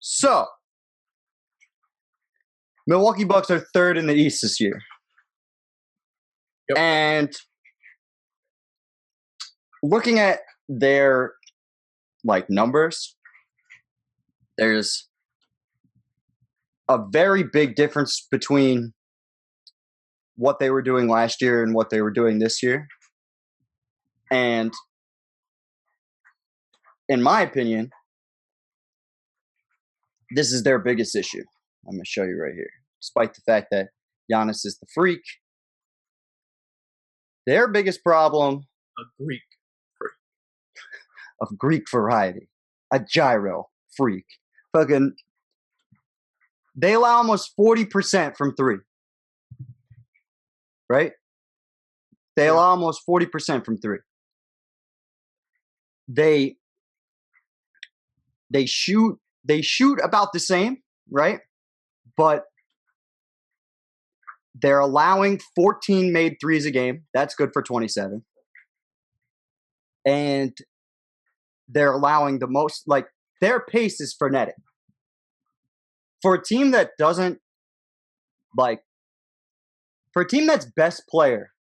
So, Milwaukee Bucks are third in the East this year. Yep. And looking at their numbers, there's a very big difference between what they were doing last year and what they were doing this year. And in my opinion, this is their biggest issue. I'm going to show you right here. Despite the fact that Giannis is the freak, their biggest problem, a Greek freak of Greek variety, a gyro freak, fucking, they allow almost 40% from three. Right? They allow almost 40% from three. They shoot about the same, right? But they're allowing 14 made threes a game. That's good for 27. And they're allowing the most, their pace is frenetic. For a team that doesn't, for a team that's best player,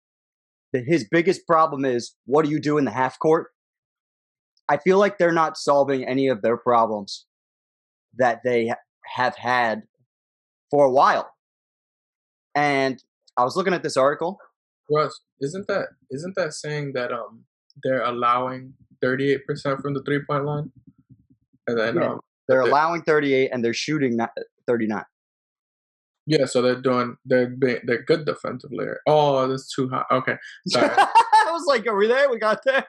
his biggest problem is, what do you do in the half court? I feel like they're not solving any of their problems that they have had for a while. And I was looking at this article. Russ, isn't that saying that they're allowing 38% from the 3-point line? And then they're allowing 38 and they're shooting 39. Yeah, so they're good defensively. Oh, that's too high. Okay, sorry. I was like, are we there? We got there.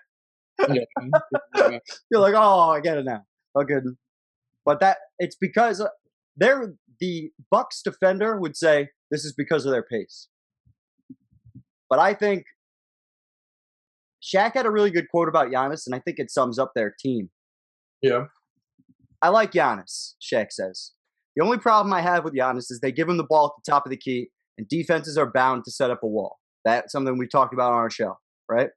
Yeah. You're like, oh, I get it now. Okay, but it's because the Bucks defender would say this is because of their pace. But I think Shaq had a really good quote about Giannis, and I think it sums up their team. Yeah. I like Giannis, Shaq says. The only problem I have with Giannis is they give him the ball at the top of the key, and defenses are bound to set up a wall. That's something we talked about on our show, right?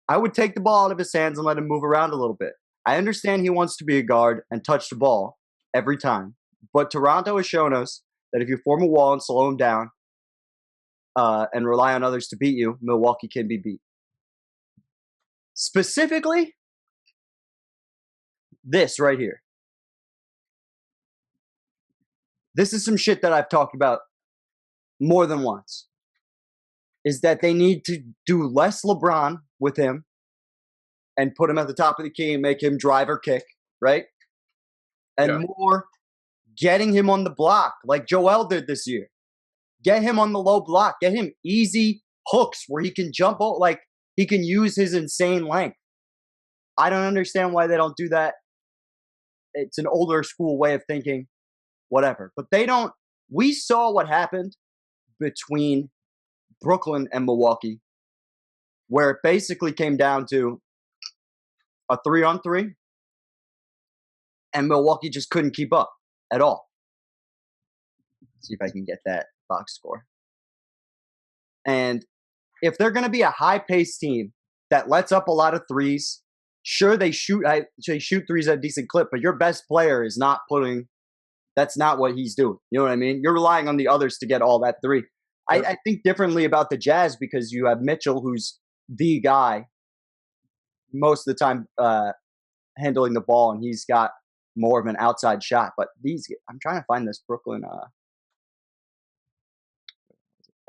I would take the ball out of his hands and let him move around a little bit. I understand he wants to be a guard and touch the ball every time, but Toronto has shown us that if you form a wall and slow him down and rely on others to beat you, Milwaukee can be beat. Specifically, this right here. This is some shit that I've talked about more than once. Is that they need to do less LeBron with him and put him at the top of the key and make him drive or kick, right? And more getting him on the block like Joel did this year. Get him on the low block. Get him easy hooks where he can jump out, he can use his insane length. I don't understand why they don't do that. It's an older school way of thinking. Whatever. But they don't. We saw what happened between Brooklyn and Milwaukee, where it basically came down to a 3-on-3, and Milwaukee just couldn't keep up at all. Let's see if I can get that box score. And if they're going to be a high-paced team that lets up a lot of threes, sure, they shoot threes at a decent clip, but your best player is not putting. That's not what he's doing. You know what I mean? You're relying on the others to get all that three. I think differently about the Jazz because you have Mitchell, who's the guy most of the time handling the ball, and he's got more of an outside shot. But I'm trying to find this Brooklyn.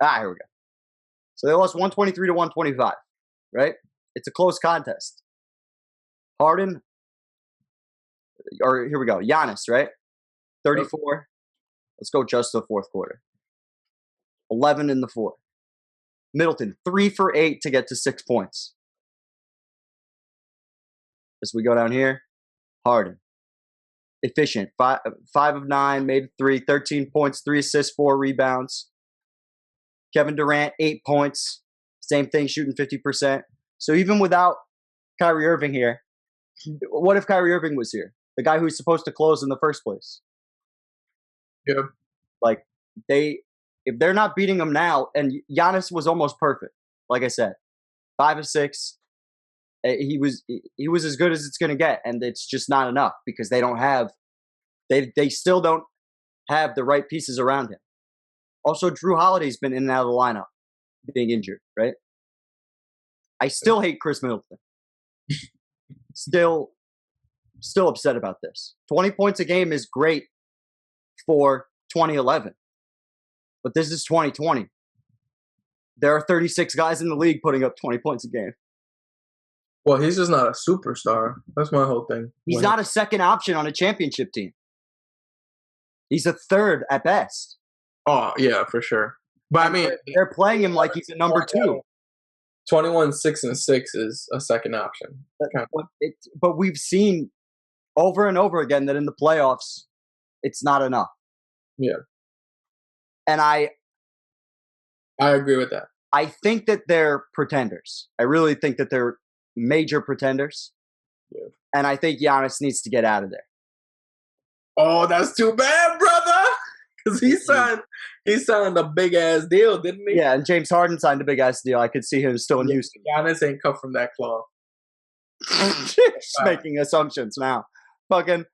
Here we go. So they lost 123 to 125, right? It's a close contest. Harden, or here we go, Giannis, right? 34. Let's go just to the fourth quarter. 11 in the fourth. Middleton, 3 for 8 to get to 6 points. As we go down here, Harden, efficient, 5 of 9, made 3, 13 points, 3 assists, 4 rebounds. Kevin Durant, 8 points. Same thing, shooting 50%. So even without Kyrie Irving here, what if Kyrie Irving was here? The guy who's supposed to close in the first place. Yeah. If they're not beating them now, and Giannis was almost perfect, like I said, 5 of 6. He was as good as it's going to get, and it's just not enough because they don't have They still don't have the right pieces around him. Also, Drew Holiday's been in and out of the lineup, being injured, right? I still hate Chris Middleton. Still upset about this. 20 points a game is great for 2011, but this is 2020. There are 36 guys in the league putting up 20 points a game. Well, he's just not a superstar. That's my whole thing. He's not a second option on a championship team. He's a third at best. Oh, yeah, for sure. But I mean, they're playing him like he's a number 2. 21, 6, and 6 is a second option. But we've seen over and over again that in the playoffs, it's not enough. Yeah. And I agree with that. I think that they're pretenders. I really think that they're major pretenders. Yeah. And I think Giannis needs to get out of there. Oh, that's too bad, brother. Because he signed a big ass deal, didn't he? Yeah, and James Harden signed a big ass deal. I could see him still in Houston. Giannis ain't cut from that cloth. Just making assumptions now. Fucking.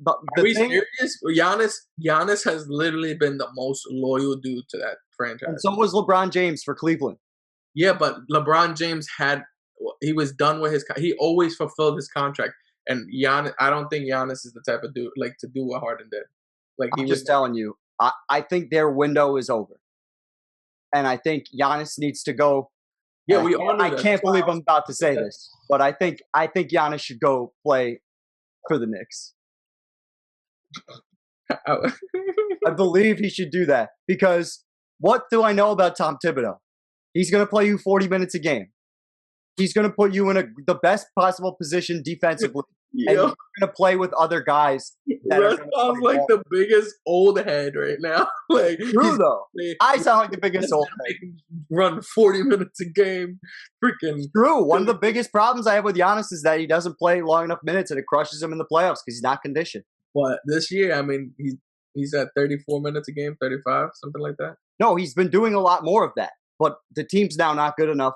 Are we serious? Giannis has literally been the most loyal dude to that franchise. And so was LeBron James for Cleveland. Yeah, but LeBron James he was done with he always fulfilled his contract. And Giannis, I don't think Giannis is the type of dude to do what Harden did. I'm just telling you, I think their window is over, and I think Giannis needs to go. Yeah, we all know I can't believe I'm about to say this, but I think Giannis should go play for the Knicks. I believe he should do that because what do I know about Tom Thibodeau? He's going to play you 40 minutes a game. He's going to put you in the best possible position defensively. Yeah. And you're going to play with other guys. That sounds like the biggest old head right now. True, though. I sound like the biggest old head. Run 40 minutes a game. Freaking true. One of the biggest problems I have with Giannis is that he doesn't play long enough minutes and it crushes him in the playoffs because he's not conditioned. But this year, I mean, he's at 34 minutes a game, 35, something like that. No, he's been doing a lot more of that. But the team's now not good enough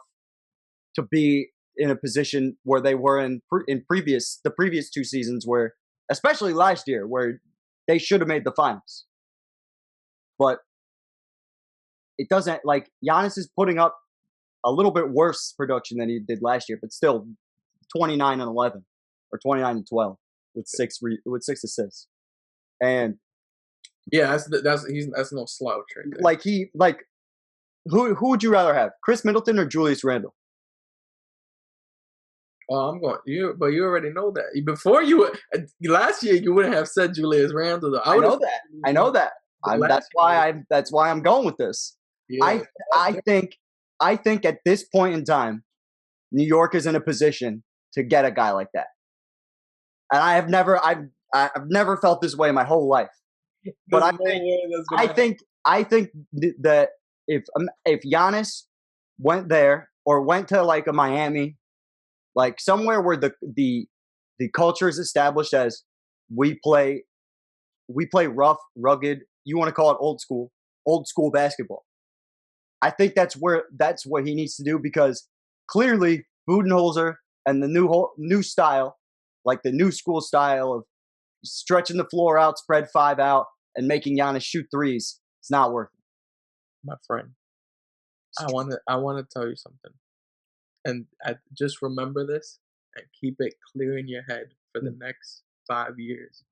to be in a position where they were in the previous 2 seasons, where, especially last year, where they should have made the finals. But it doesn't, Giannis is putting up a little bit worse production than he did last year, but still 29 and 11 or 29 and 12 with 6 assists. And yeah, that's no slouch right there. Who would you rather have, Chris Middleton or Julius Randle? Oh, I'm going you, but you already know that. Before last year, you wouldn't have said Julius Randle. Though. I know that. That's why I'm going with this. Yeah, I think at this point in time, New York is in a position to get a guy like that, and I've never felt this way in my whole life. But I think that if Giannis went there or went to a Miami, somewhere where the culture is established as we play rough, rugged, you want to call it old school basketball. I think that's what he needs to do, because clearly Budenholzer and the new style, the new school style of stretching the floor out, spread 5 out, and making Giannis shoot threes, it's not working. My friend, I want to tell you something. And just remember this and keep it clear in your head for the next 5 years.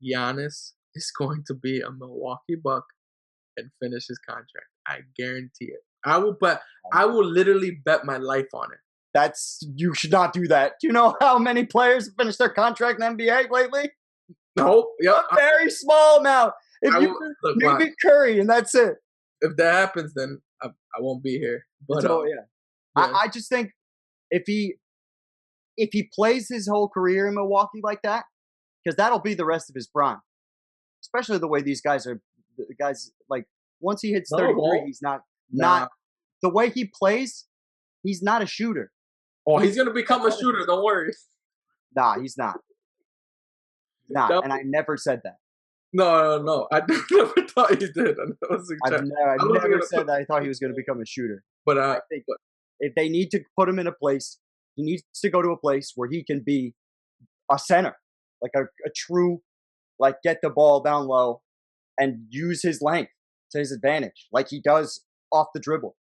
Giannis is going to be a Milwaukee Buck and finish his contract. I guarantee it. I will literally bet my life on it. You should not do that. Do you know how many players have finished their contract in the NBA lately? No. Yep. A very small amount. Maybe Curry, and that's it. If that happens, then I won't be here. But yeah. I just think if he plays his whole career in Milwaukee like that, because that'll be the rest of his prime. Especially the way these guys are. The guys, once he hits 33, he's not the way he plays. He's not a shooter. Oh, he's gonna become a shooter. Don't worry. Nah, he's not. And I never said that. No. I never thought he did. I've never said that I thought he was going to become a shooter. But I think if they need to put him in a place, he needs to go to a place where he can be a center, a true like get the ball down low and use his length to his advantage, like he does off the dribble.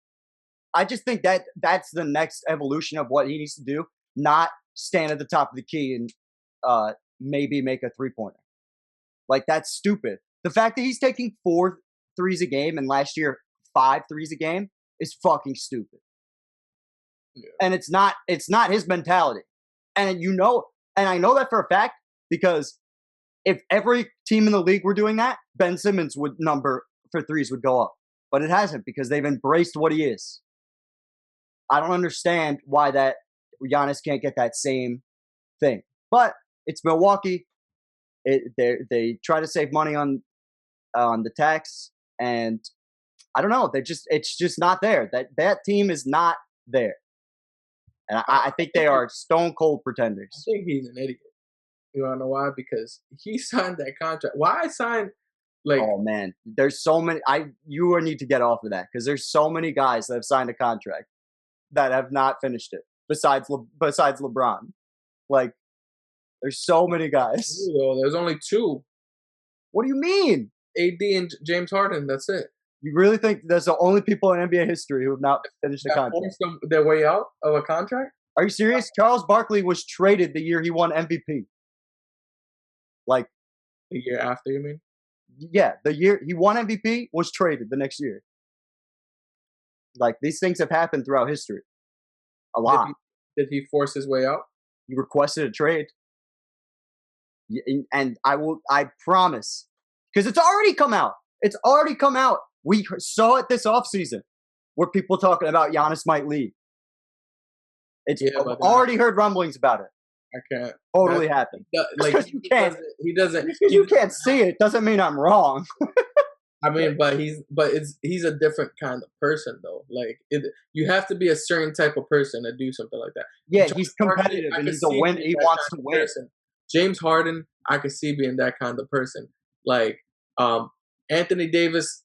I just think that that's the next evolution of what he needs to do, not stand at the top of the key and maybe make a 3-pointer. Like, that's stupid. The fact that he's taking 4 threes a game and last year 5 threes a game is fucking stupid. Yeah. And it's not his mentality. And and I know that for a fact because if every team in the league were doing that, Ben Simmons would number for threes would go up. But it hasn't because they've embraced what he is. I don't understand why that Giannis can't get that same thing. But it's Milwaukee. They try to save money on the tax, and I don't know. It's just not there. That team is not there, and I think they are stone cold pretenders. I think he's an idiot. You wanna know why? Because he signed that contract. Why sign? Like, oh man, there's so many. You need to get off of that because there's so many guys that have signed a contract that have not finished it. Besides LeBron, like there's so many guys. There's only 2. What do you mean? AD and James Harden. That's it. You really think there's the only people in NBA history who have not finished a contract? Forced their way out of a contract? Are you serious? Charles Barkley was traded the year he won MVP. Like the year after, you mean? Yeah, the year he won MVP was traded the next year. Like these things have happened throughout history. A lot. Did he force his way out? He requested a trade. And I promise, because it's already come out. It's already come out. We saw it this offseason where people talking about Giannis might leave. It's already heard rumblings about it. I can't. Totally happened. Like you can't. He doesn't. You can't see it. Doesn't mean I'm wrong. I mean, but he's a different kind of person though. Like you have to be a certain type of person to do something like that. Yeah, he's competitive and he's a win. He wants to win. James Harden, I could see being that kind of person. Like Anthony Davis,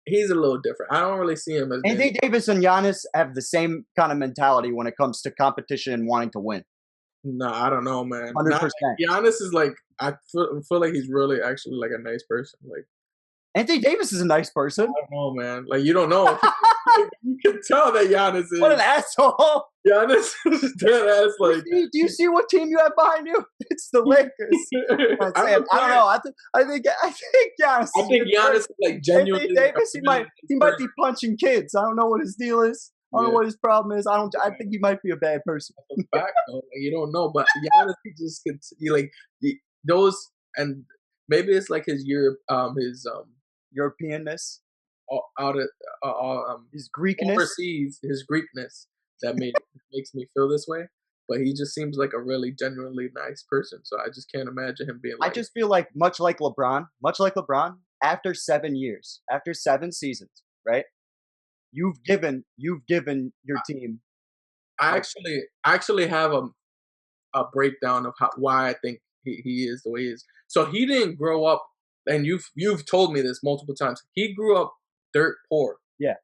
he's a little different. I don't really see him as Anthony Davis and Giannis have the same kind of mentality when it comes to competition and wanting to win. No, I don't know, man. 100%. Giannis is like I feel like he's really actually like a nice person. Like Anthony Davis is a nice person. I don't know, man. Like you don't know. You can tell that Giannis is. What an asshole! Giannis is dead ass. Like, do you see what team you have behind you? It's the Lakers. I don't know. I think Giannis. I think Giannis is like genuinely. Anthony Davis, he might be punching kids. I don't know what his deal is. I don't know what his problem is. I think he might be a bad person. That's a fact, though. Like, you don't know, but Giannis, he just gets those, and maybe it's like his Europeanness, out of his Greekness, overseas, his Greekness that makes me feel this way. But he just seems like a really genuinely nice person. So I just can't imagine him being. I just feel like much like LeBron, after 7 years, after 7 seasons, right? You've given your team. I actually have a breakdown of why I think he is the way he is. So he didn't grow up, and you've told me this multiple times. He grew up dirt poor. Yeah.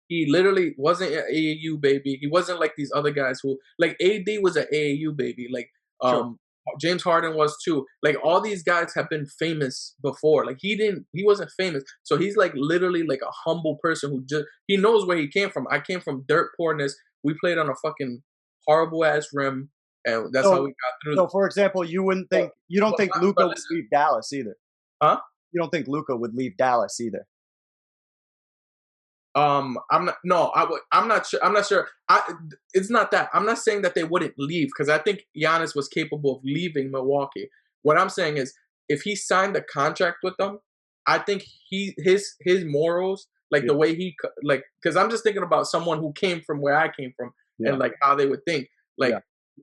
He literally wasn't an AAU baby. He wasn't like these other guys who like AD was an AAU baby. Like Sure. James Harden was too. Like all these guys have been famous before. Like he wasn't famous. So he's like literally like a humble person who he knows where he came from. I came from dirt poorness. We played on a fucking horrible ass rim, and that's how we got through. So for example, you don't think Luka would leave Dallas either? Huh? You don't think Luka would leave Dallas either? I'm not sure. It's not that. I'm not saying that they wouldn't leave because I think Giannis was capable of leaving Milwaukee. What I'm saying is if he signed a contract with them, I think his morals, like the way he like, because I'm just thinking about someone who came from where I came from and like how they would think. Like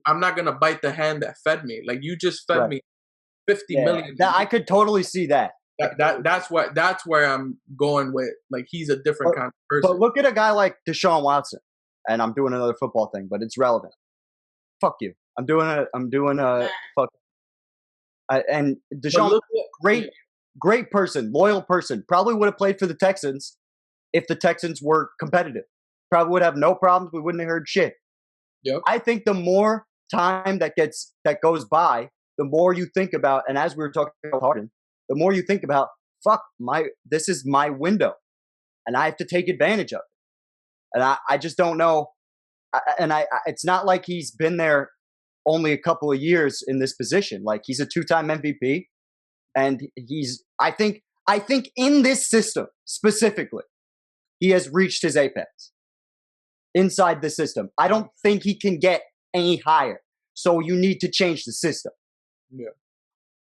I'm not gonna bite the hand that fed me. Like you just fed me 50 million. I could totally see that. That's where I'm going with. Like he's a different kind of person. But look at a guy like Deshaun Watson, and I'm doing another football thing, but it's relevant. Fuck you. I'm doing a fuck. And Deshaun, great person, loyal person. Probably would have played for the Texans if the Texans were competitive. Probably would have no problems. We wouldn't have heard shit. Yep. I think the more time that goes by, the more you think about, and as we were talking about Harden, the more you think about, this is my window, and I have to take advantage of it. And I just don't know. It's not like he's been there only a couple of years in this position. Like, he's a 2-time MVP, and I think in this system specifically, he has reached his apex inside the system. I don't think he can get any higher. So you need to change the system. Yeah.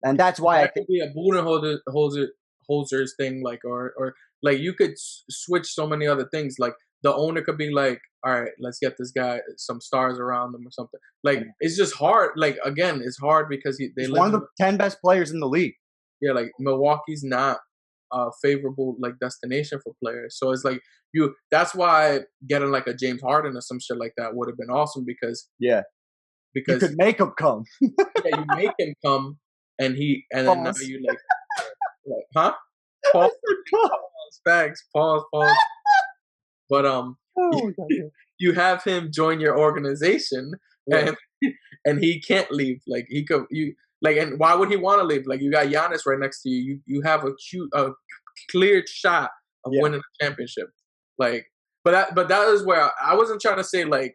And that's why that could be a Budenholzer's thing, like, or like, you could switch so many other things. Like, the owner could be like, all right, let's get this guy some stars around him or something. Like, it's just hard. Like, again, it's hard because he's one of the 10 best players in the league. Yeah, like, Milwaukee's not a favorable, like, destination for players. So it's like, that's why getting like a James Harden or some shit like that would have been awesome, because you could make him come. Yeah, you make him come, and then now you like huh? Pause. Facts. Pause. But you have him join your organization, and he can't leave. Like, he could, and why would he want to leave? Like, you got Giannis right next to you. You have a clear shot of winning a championship. Like, but that is where I wasn't trying to say, like,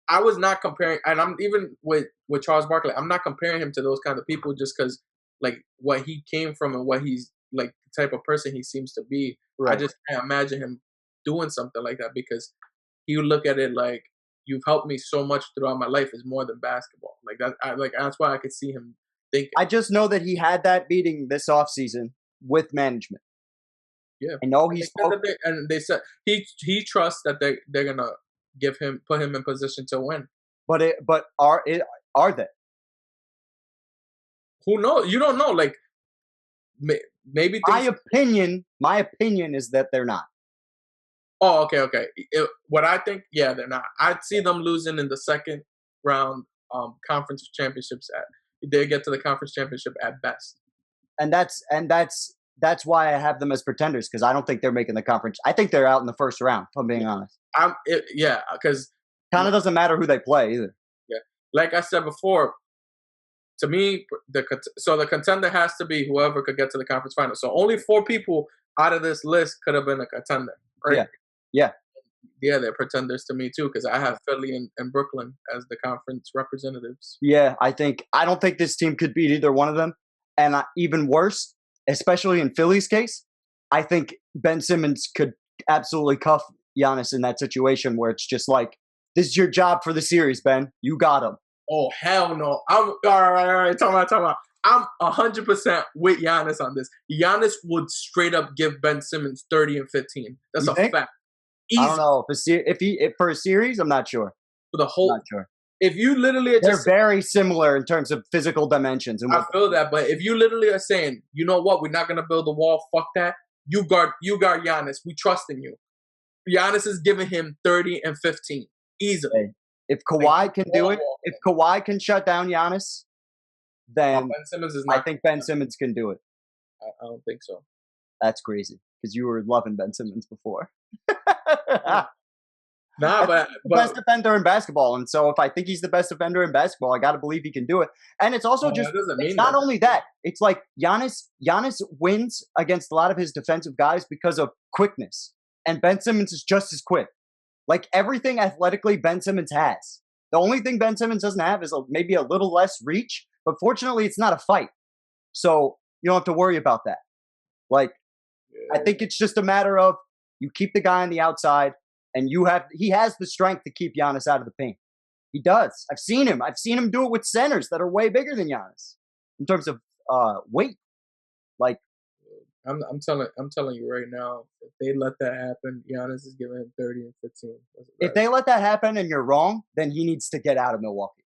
I was not comparing, and I'm even with Charles Barkley, I'm not comparing him to those kind of people just because, like, what he came from and what he's, like, the type of person he seems to be. Right. I just can't imagine him doing something like that, because he would look at it like, you've helped me so much throughout my life, is more than basketball. Like, that's why I could see him thinking. I just know that he had that meeting this offseason with management. Yeah, I know and they said he trusts that they're gonna put him in position to win. But are they? Who knows? You don't know. Like, maybe my opinion is that they're not. Oh, okay. What I think, they're not. I'd see them losing in the second round conference championships. They get to the conference championship at best. And that's why I have them as pretenders, because I don't think they're making the conference. I think they're out in the first round, if I'm being honest. Because kind of doesn't matter who they play either. Yeah, like I said before, to me, the contender has to be whoever could get to the conference final. So only 4 people out of this list could have been a contender, right? Yeah, they're pretenders to me too, because I have Philly and Brooklyn as the conference representatives. Yeah, I don't think this team could beat either one of them. And even worse, especially in Philly's case, I think Ben Simmons could absolutely cuff Giannis in that situation where it's just like, this is your job for the series, Ben. You got him. Oh, hell no. I'm all right. Talk about. I'm 100% with Giannis on this. Giannis would straight up give Ben Simmons 30 and 15. That's a fact. Easy. I don't know if for a series, I'm not sure. For the whole, I'm not sure. If you literally are they're very similar in terms of physical dimensions. And I feel that, but if you literally are saying, you know what, we're not gonna build a wall. Fuck that. You guard Giannis. We trust in you. Giannis is giving him 30 and 15 easily. Hey, if Kawhi can do it, if Kawhi can shut down Giannis, then Ben Simmons is not. I think Ben Simmons can do it. I don't think so. That's crazy, because you were loving Ben Simmons before. But best defender in basketball, and so if I think he's the best defender in basketball, I got to believe he can do it. And it's also it's not only that. It's like Giannis wins against a lot of his defensive guys because of quickness, and Ben Simmons is just as quick. Like, everything athletically, Ben Simmons has. The only thing Ben Simmons doesn't have is maybe a little less reach, but fortunately, it's not a fight, so you don't have to worry about that. Like, I think it's just a matter of you keep the guy on the outside. And he has the strength to keep Giannis out of the paint. He does. I've seen him do it with centers that are way bigger than Giannis in terms of weight. Like, I'm telling you right now, if they let that happen, Giannis is giving him 30 and 15. If they let that happen and you're wrong, then he needs to get out of Milwaukee.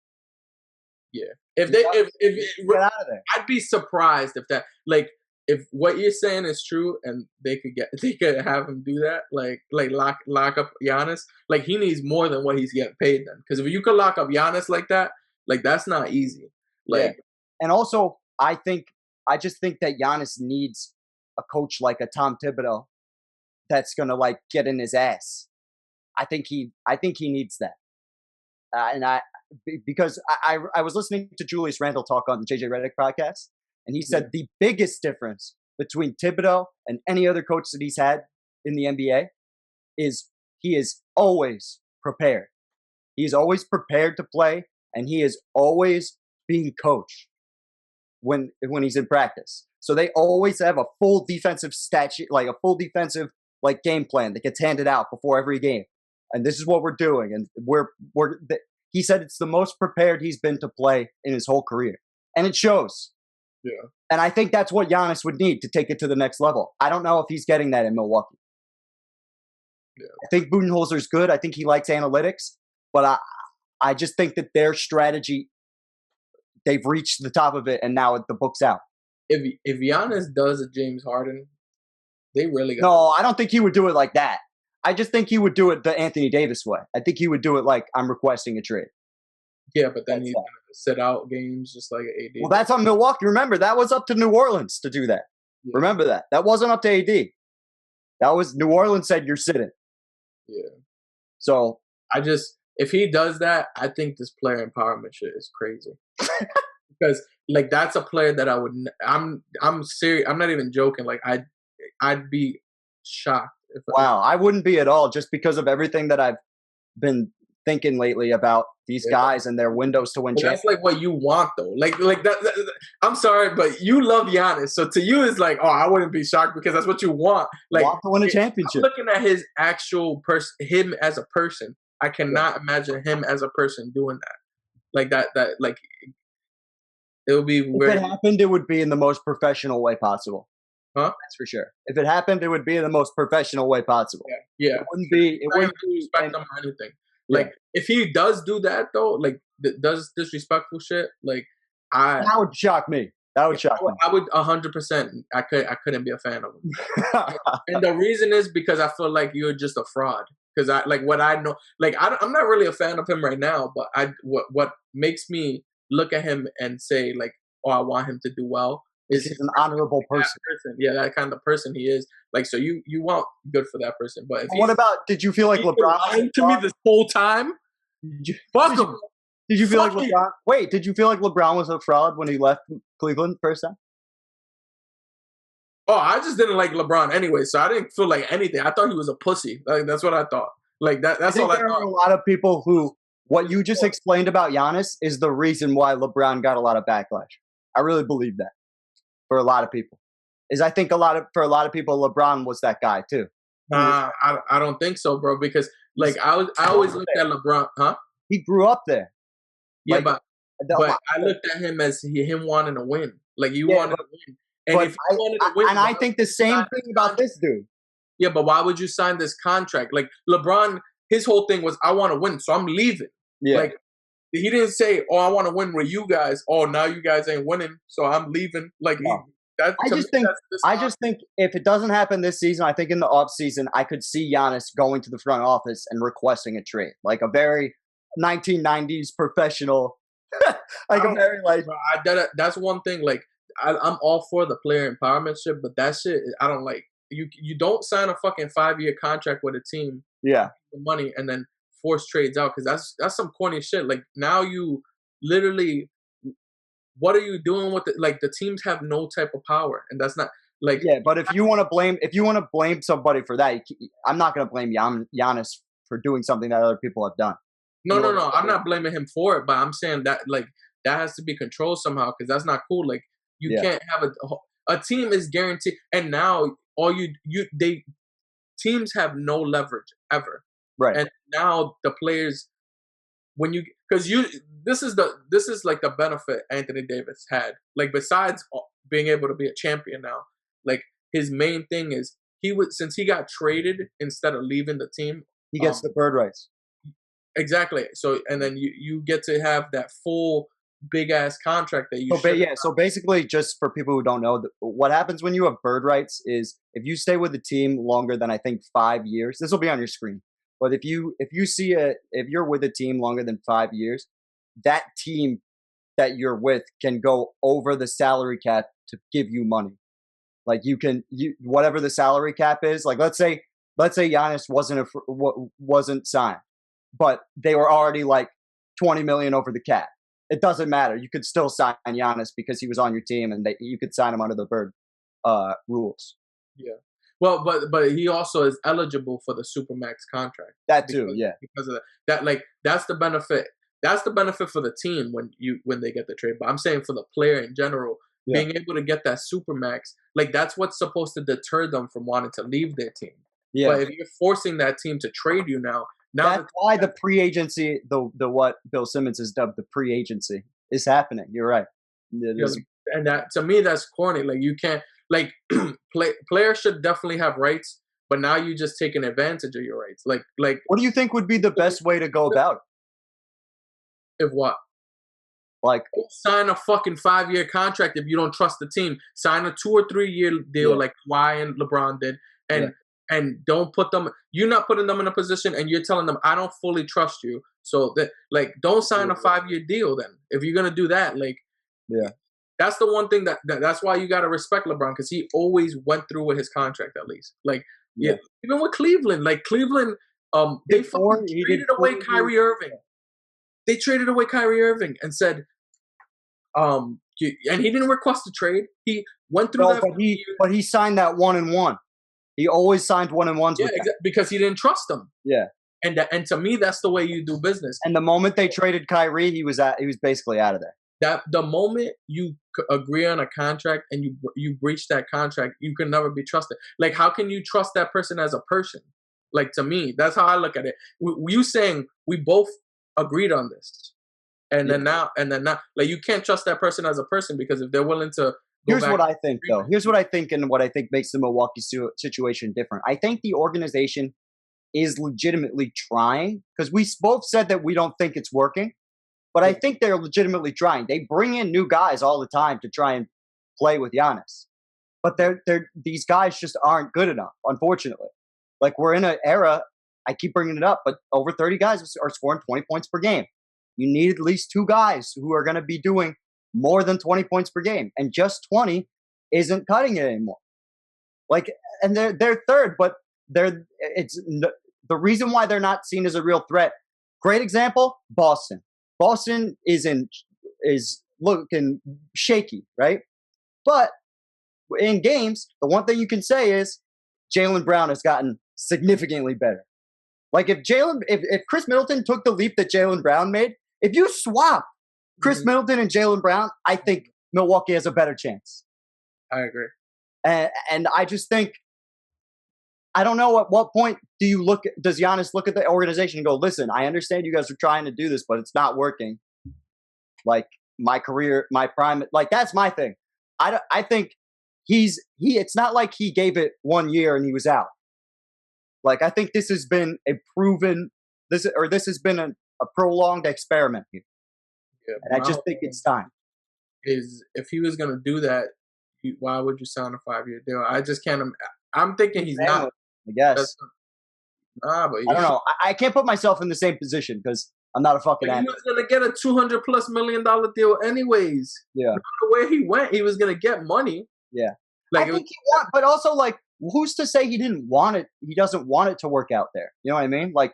Yeah. If get out of there. I'd be surprised if that, like, if what you're saying is true and they could have him do that, like lock up Giannis, like, he needs more than what he's getting paid then. Because if you could lock up Giannis like that, like, that's not easy. Like, and also I just think that Giannis needs a coach like a Tom Thibodeau that's gonna, like, get in his ass. I think he needs that. And because I was listening to Julius Randle talk on the JJ Redick podcast, and he said the biggest difference between Thibodeau and any other coach that he's had in the NBA is he is always prepared. He's always prepared to play, and he is always being coached when he's in practice. So they always have a full defensive statute, like a full defensive game plan that gets handed out before every game. And this is what we're doing. And he said it's the most prepared he's been to play in his whole career. And it shows. Yeah. And I think that's what Giannis would need to take it to the next level. I don't know if he's getting that in Milwaukee. Yeah. I think Budenholzer's good. I think he likes analytics. But I just think that their strategy, they've reached the top of it, and now the book's out. If Giannis does a James Harden, they really got. No, I don't think he would do it like that. I just think he would do it the Anthony Davis way. I think he would do it like, I'm requesting a trade. Yeah, but then he's going to sit out games just like AD. Well, that's on Milwaukee. Remember, that was up to New Orleans to do that. Yeah. Remember that. That wasn't up to AD. That was New Orleans said you're sitting. Yeah. So if he does that, I think this player empowerment shit is crazy. Because like that's a player that I'm serious. I'm not even joking. Like I'd be shocked. Wow, I wouldn't be at all, just because of everything that I've been thinking lately about these guys and their windows to win. That's like what you want, though. Like that. I'm sorry, but you love Giannis, so to you it's like, oh, I wouldn't be shocked because that's what you want. Like want to win a championship. I'm looking at his actual person, him as a person. I cannot imagine him as a person doing that. Like that. Like it would be. If it happened, it would be in the most professional way possible. Huh? That's for sure. If it happened, it would be in the most professional way possible. Yeah. It wouldn't be. It wouldn't respect him or anything. Like if he does do that though, like does disrespectful shit, like that would shock me. That would shock me. I would 100%. I couldn't be a fan of him. And the reason is because I feel like you're just a fraud. Because what I know, like I'm not really a fan of him right now, but what makes me look at him and say like, oh, I want him to do well. He's an honorable person. Yeah, that kind of person he is. Like, so you want good for that person. But what about? Did you feel like LeBron lying to me this whole time? Fuck him. Did you feel like LeBron? Wait, did you feel like LeBron was a fraud when he left Cleveland first time? Oh, I just didn't like LeBron anyway, so I didn't feel like anything. I thought he was a pussy. Like that's what I thought. Like that's all I thought. There are a lot of people who what you just explained about Giannis is the reason why LeBron got a lot of backlash. I really believe that. For a lot of people, I think for a lot of people, LeBron was that guy too. I don't think so, bro. Because like I always looked at LeBron, huh? He grew up there. Yeah, but I looked at him as him wanting to win. Like you wanted to win, and if you wanted to win, and I think the same thing about this dude. Yeah, but why would you sign this contract? Like LeBron, his whole thing was, I want to win, so I'm leaving. Yeah. Like he didn't say, "Oh, I want to win with you guys." Oh, now you guys ain't winning, so I'm leaving. Like I just think if it doesn't happen this season, I think in the off season I could see Giannis going to the front office and requesting a trade, like a very 1990s professional, that's one thing. Like I'm all for the player empowerment shit, but that shit I don't like. You don't sign a fucking 5-year contract with a team, for money, and then force trades out, because that's some corny shit. Like now you literally, what are you doing with it? Like the teams have no type of power, and that's not like But if you want to blame somebody for that, I'm not going to blame Giannis for doing something that other people have done. No. I'm not blaming him for it, but I'm saying that like that has to be controlled somehow, because that's not cool. Like you can't have a team is guaranteed, and now teams have no leverage ever. Right. And now the players, this is like the benefit Anthony Davis had. Like besides being able to be a champion now, like his main thing is since he got traded instead of leaving the team, he gets the bird rights. Exactly. So and then you get to have that full big ass contract that you. So basically, just for people who don't know, what happens when you have bird rights is if you stay with the team longer than I think 5 years, this will be on your screen. But if you're with a team longer than 5 years, that team that you're with can go over the salary cap to give you money. Like whatever the salary cap is. Like let's say Giannis wasn't signed, but they were already like $20 million over the cap. It doesn't matter. You could still sign Giannis because he was on your team, and you could sign him under the Bird rules. Yeah. Well, but he also is eligible for the supermax contract. That too, yeah. Because of that's the benefit. That's the benefit for the team when they get the trade. But I'm saying for the player in general, being able to get that supermax, like that's what's supposed to deter them from wanting to leave their team. Yeah. But if you're forcing that team to trade you now that's why the pre-agency, the what Bill Simmons has dubbed the pre-agency, is happening. You're right. And that to me, that's corny. Like you can't players should definitely have rights, but now you're just taking advantage of your rights. Like what do you think would be the best way to go about it? If what? Like sign a fucking 5-year contract if you don't trust the team. Sign a 2 or 3 year deal like Kawhi and LeBron did, and don't put them. You're not putting them in a position, and you're telling them, "I don't fully trust you." So that don't sign a 5-year deal. Then if you're gonna do that, that's the one thing that's why you gotta respect LeBron, because he always went through with his contract at least. Even with Cleveland, they fucking traded away Kyrie Irving. They traded away Kyrie Irving and said, and he didn't request a trade. He went through that. But he signed that 1-1. He always signed 1-1s with because he didn't trust them. Yeah. And to me, that's the way you do business. And the moment they traded Kyrie, he was basically out of there. That the moment you agree on a contract and you breach that contract, you can never be trusted. Like, how can you trust that person as a person? Like, to me, that's how I look at it. You saying we both agreed on this, and then now, like, you can't trust that person as a person, because if they're willing to. Here's what I think, though. Here's what I think, and what I think makes the Milwaukee situation different. I think the organization is legitimately trying, because we both said that we don't think it's working, but I think they're legitimately trying. They bring in new guys all the time to try and play with Giannis, but these guys just aren't good enough, unfortunately. Like, we're in an era, I keep bringing it up, but over 30 guys are scoring 20 points per game. You need at least 2 guys who are going to be doing more than 20 points per game, and just 20 isn't cutting it anymore. Like, and they're third, but it's the reason why they're not seen as a real threat. Great example, Boston. Boston is looking shaky, right? But in games, the one thing you can say is Jaylen Brown has gotten significantly better. Like, if Chris Middleton took the leap that Jaylen Brown made, if you swap Chris Middleton and Jaylen Brown, I think Milwaukee has a better chance. I agree. And I just think, I don't know at what point does Giannis look at the organization and go, listen, I understand you guys are trying to do this, but it's not working. Like, my career, my prime, like, that's my thing. I think it's not like he gave it 1 year and he was out. Like, I think this has been this has been a prolonged experiment here. Yeah, and I just think it's time. If he was going to do that, why would you sign a 5-year deal? I just can't. I'm thinking he's not. I guess. But I don't know. I can't put myself in the same position because I'm not a fucking athlete. He was going to get a $200+ million doll anyways. Yeah. No matter where he went, he was going to get money. Yeah. Like, but also, like, who's to say he didn't want it? He doesn't want it to work out there. You know what I mean? Like,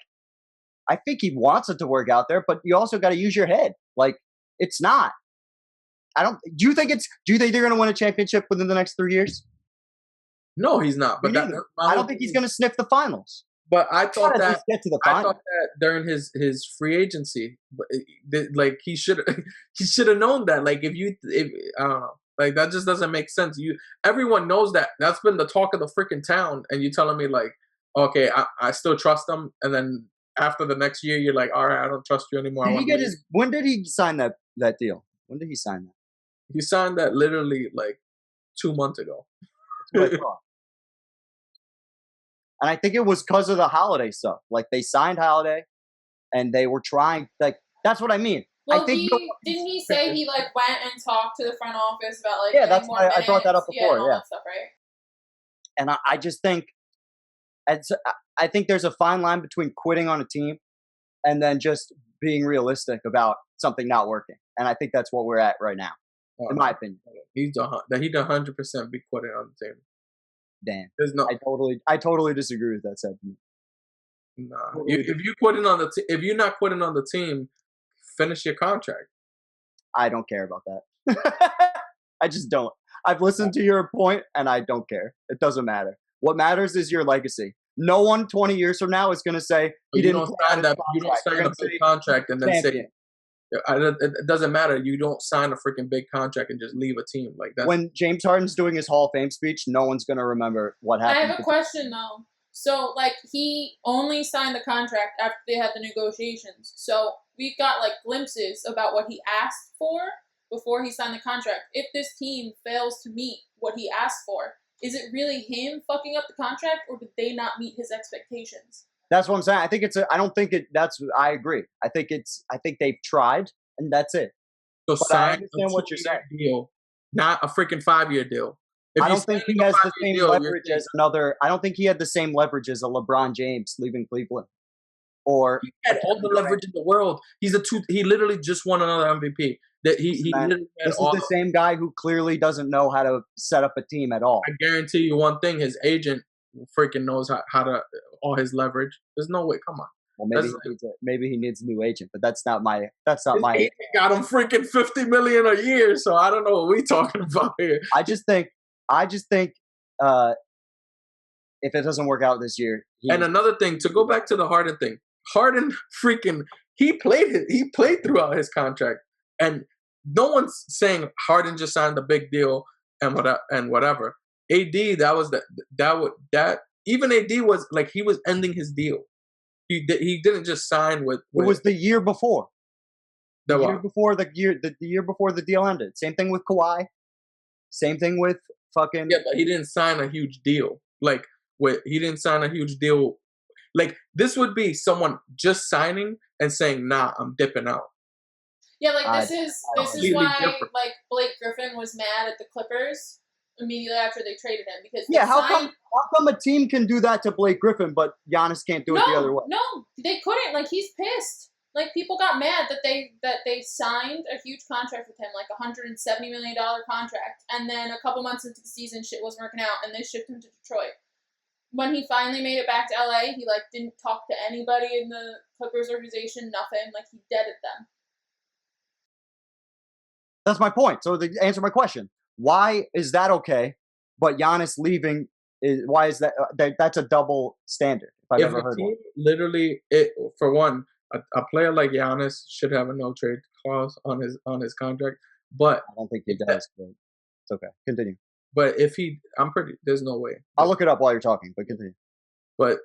I think he wants it to work out there, but you also got to use your head. Like, it's not. Do you think they're going to win a championship within the next 3 years? No, he's not. But I don't think he's going to sniff the finals. But I thought that get to the finals. I thought that during his free agency, like, he should have known that. Like, if I don't know, like, that just doesn't make sense. Everyone knows that. That's been the talk of the freaking town, and you telling me, like, okay, I still trust them, and then after the next year, you're like, all right, I don't trust you anymore. When did he sign that deal? When did he sign that? He signed that literally like 2 months ago. That's what I thought. And I think it was because of the Holiday stuff. Like, they signed Holiday, and they were trying. Like, that's what I mean. Well, I think didn't he say he like went and talked to the front office about like that's more minutes? I brought that up before. And all that stuff, right? And I just think, I think there's a fine line between quitting on a team and then just being realistic about something not working. And I think that's what we're at right now, in my opinion. He'd 100% be quitting on the team. Damn. I totally disagree with that sentiment. Nah. If you're not quitting on the team, finish your contract. I don't care about that. I just don't. I've listened to your point, and I don't care. It doesn't matter. What matters is your legacy. No one 20 years from now is going to say he didn't sign that. You don't sign a big contract and then say it doesn't matter. You don't sign a freaking big contract and just leave a team like that. When James Harden's doing his Hall of Fame speech, no one's going to remember what happened. I have a question though. So, like, he only signed the contract after they had the negotiations. So we've got like glimpses about what he asked for before he signed the contract. If this team fails to meet what he asked for, is it really him fucking up the contract, or did they not meet his expectations? That's what I'm saying. I think it's. I don't think it. I agree. I think they've tried, and that's it. So but sign I understand what you're saying. Deal, not a freaking 5-year deal. I don't think he has the same leverage as another. I don't think he had the same leverage as a LeBron James leaving Cleveland. Or he had all the leverage in the world. He literally just won another MVP. That he literally had this is the same guy who clearly doesn't know how to set up a team at all. I guarantee you one thing: his agent freaking knows how to all his leverage. There's no way. Come on. Well, maybe he needs a new agent, but that's not my. His agent got him freaking $50 million a year. So I don't know what we talking about here. I just think if it doesn't work out this year. And another thing, to go back to the Harden thing, Harden freaking he played throughout his contract, and no one's saying Harden just signed a big deal and whatever. AD even AD was like he was ending his deal. He didn't just sign with. It was the year before. The year before the deal ended. Same thing with Kawhi. Same thing with fucking. Yeah, but he didn't sign a huge deal. He didn't sign a huge deal. Like, this would be someone just signing and saying, "Nah, I'm dipping out." Yeah, like this is why different. Like Blake Griffin was mad at the Clippers immediately after they traded him because how come a team can do that to Blake Griffin but Giannis can't do it the other way? No, they couldn't. Like, he's pissed. Like, people got mad that they signed a huge contract with him, like $170 million contract, and then a couple months into the season, shit wasn't working out, and they shipped him to Detroit. When he finally made it back to LA, he didn't talk to anybody in the Clippers organization, nothing. Like, he deaded them. That's my point. So to answer my question, why is that okay? But Giannis leaving why is that? That's a double standard. If I've ever heard one. Literally, for one, a player like Giannis should have a no trade clause on his contract. But I don't think he does. But it's okay. Continue. But there's no way. I'll look it up while you're talking. But continue. But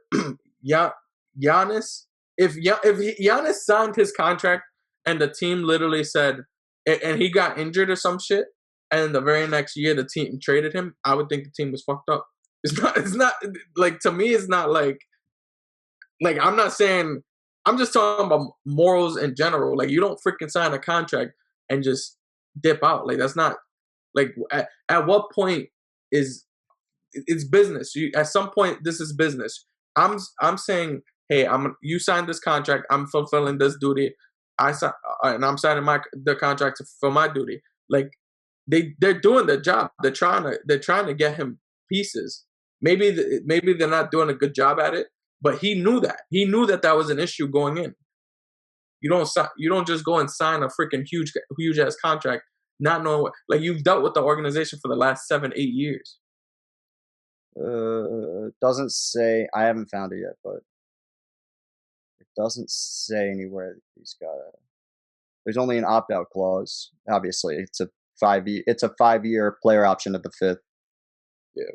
Giannis, if Giannis signed his contract and the team literally said, and he got injured or some shit, and the very next year the team traded him, I would think the team was fucked up. It's not like, to me, it's not like I'm not saying, I'm just talking about morals in general. Like, you don't freaking sign a contract and just dip out. Like, that's not, like, at what point it's business? At some point, this is business. I'm saying, hey, you signed this contract. I'm fulfilling this duty. And I'm signing the contract to fulfill my duty. Like, they're doing their job. They're trying to get him pieces. Maybe they're not doing a good job at it, but he knew that. He knew that was an issue going in. You don't just go and sign a freaking huge ass contract not knowing what. Like, you've dealt with the organization for the last 7-8 years. Doesn't say. I haven't found it yet, but it doesn't say anywhere that he's got a. There's only an opt-out clause. Obviously, it's a 5-year player option at the 5th. Yeah.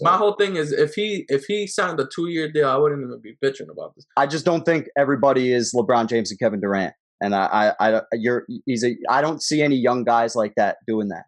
My whole thing is, if he signed a 2-year deal, I wouldn't even be bitching about this. I just don't think everybody is LeBron James and Kevin Durant, and I don't see any young guys like that doing that.